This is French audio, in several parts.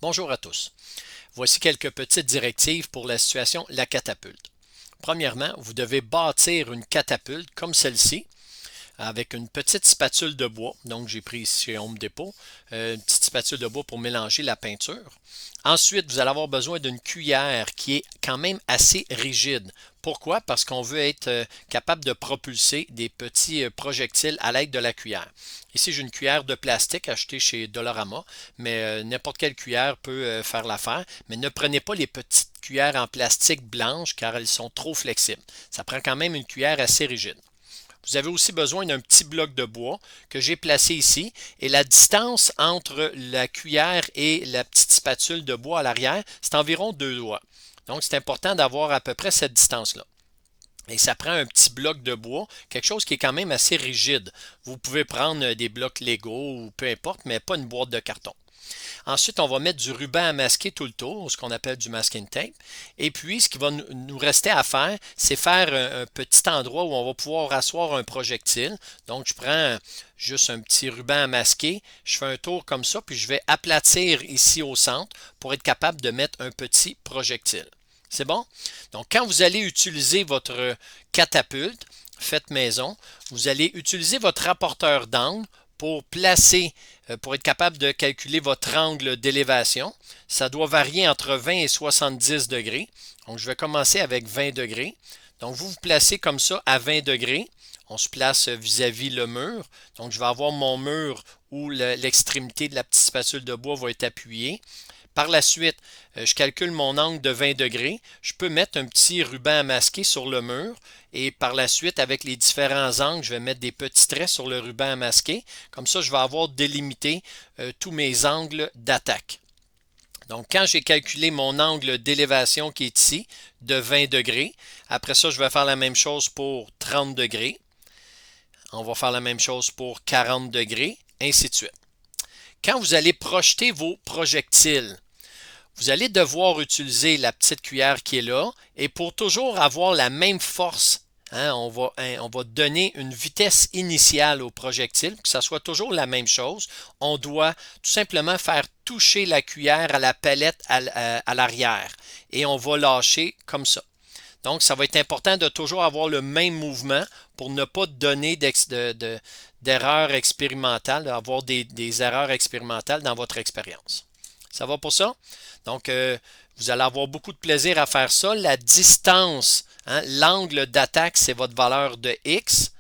Bonjour à tous. Voici quelques petites directives pour la situation la catapulte. Premièrement, vous devez bâtir une catapulte comme celle-ci avec une petite spatule de bois. Donc, j'ai pris ici chez Home Depot une petite spatule de bois pour mélanger la peinture. Ensuite, vous allez avoir besoin d'une cuillère qui est quand même assez rigide. Pourquoi? Parce qu'on veut être capable de propulser des petits projectiles à l'aide de la cuillère. Ici, j'ai une cuillère de plastique achetée chez Dollarama, mais n'importe quelle cuillère peut faire l'affaire. Mais ne prenez pas les petites cuillères en plastique blanche car elles sont trop flexibles. Ça prend quand même une cuillère assez rigide. Vous avez aussi besoin d'un petit bloc de bois que j'ai placé ici et la distance entre la cuillère et la petite spatule de bois à l'arrière, c'est environ 2 doigts. Donc, c'est important d'avoir à peu près cette distance-là. Et ça prend un petit bloc de bois, quelque chose qui est quand même assez rigide. Vous pouvez prendre des blocs Lego ou peu importe, mais pas une boîte de carton. Ensuite, on va mettre du ruban à masquer tout le tour, ce qu'on appelle du masking tape. Et puis, ce qui va nous rester à faire, c'est faire un petit endroit où on va pouvoir asseoir un projectile. Donc, je prends juste un petit ruban à masquer, je fais un tour comme ça, puis je vais aplatir ici au centre pour être capable de mettre un petit projectile. C'est bon? Donc, quand vous allez utiliser votre catapulte, faite maison, vous allez utiliser votre rapporteur d'angle pour placer, pour être capable de calculer votre angle d'élévation. Ça doit varier entre 20 et 70 degrés. Donc, je vais commencer avec 20 degrés. Donc, vous vous placez comme ça à 20 degrés. On se place vis-à-vis le mur. Donc, je vais avoir mon mur où l'extrémité de la petite spatule de bois va être appuyée. Par la suite, je calcule mon angle de 20 degrés. Je peux mettre un petit ruban à masquer sur le mur et par la suite, avec les différents angles, je vais mettre des petits traits sur le ruban à masquer. Comme ça, je vais avoir délimité tous mes angles d'attaque. Donc, quand j'ai calculé mon angle d'élévation qui est ici, de 20 degrés, après ça, je vais faire la même chose pour 30 degrés. On va faire la même chose pour 40 degrés, ainsi de suite. Quand vous allez projeter vos projectiles, vous allez devoir utiliser la petite cuillère qui est là et pour toujours avoir la même force, on va donner une vitesse initiale au projectile, que ça soit toujours la même chose. On doit tout simplement faire toucher la cuillère à la palette à l'arrière et on va lâcher comme ça. Donc, ça va être important de toujours avoir le même mouvement pour ne pas donner d'erreurs expérimentales, d'avoir des erreurs expérimentales dans votre expérience. Ça va pour ça? Donc, vous allez avoir beaucoup de plaisir à faire ça. La distance, l'angle d'attaque, c'est votre valeur de X.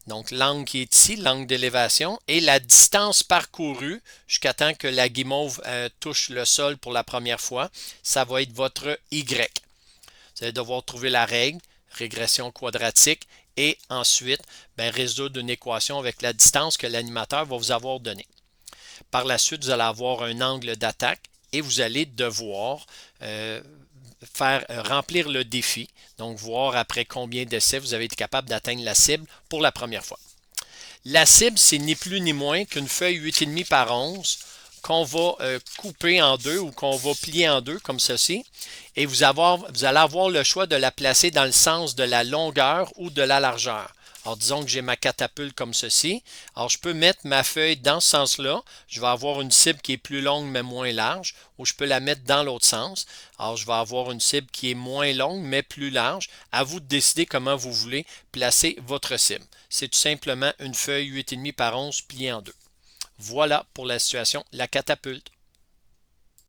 Donc, l'angle qui est ici, l'angle d'élévation, et la distance parcourue jusqu'à temps que la guimauve touche le sol pour la première fois, ça va être votre Y. Vous allez devoir trouver la règle, régression quadratique, et ensuite résoudre une équation avec la distance que l'animateur va vous avoir donnée. Par la suite, vous allez avoir un angle d'attaque et vous allez devoir remplir le défi, donc voir après combien d'essais vous avez été capable d'atteindre la cible pour la première fois. La cible, c'est ni plus ni moins qu'une feuille 8,5 par 11 qu'on va couper en deux ou qu'on va plier en deux comme ceci. Et vous allez avoir le choix de la placer dans le sens de la longueur ou de la largeur. Alors, disons que j'ai ma catapulte comme ceci. Alors, je peux mettre ma feuille dans ce sens-là. Je vais avoir une cible qui est plus longue mais moins large, ou je peux la mettre dans l'autre sens. Alors, je vais avoir une cible qui est moins longue mais plus large. À vous de décider comment vous voulez placer votre cible. C'est tout simplement une feuille 8,5 par 11 pliée en deux. Voilà pour la situation, la catapulte.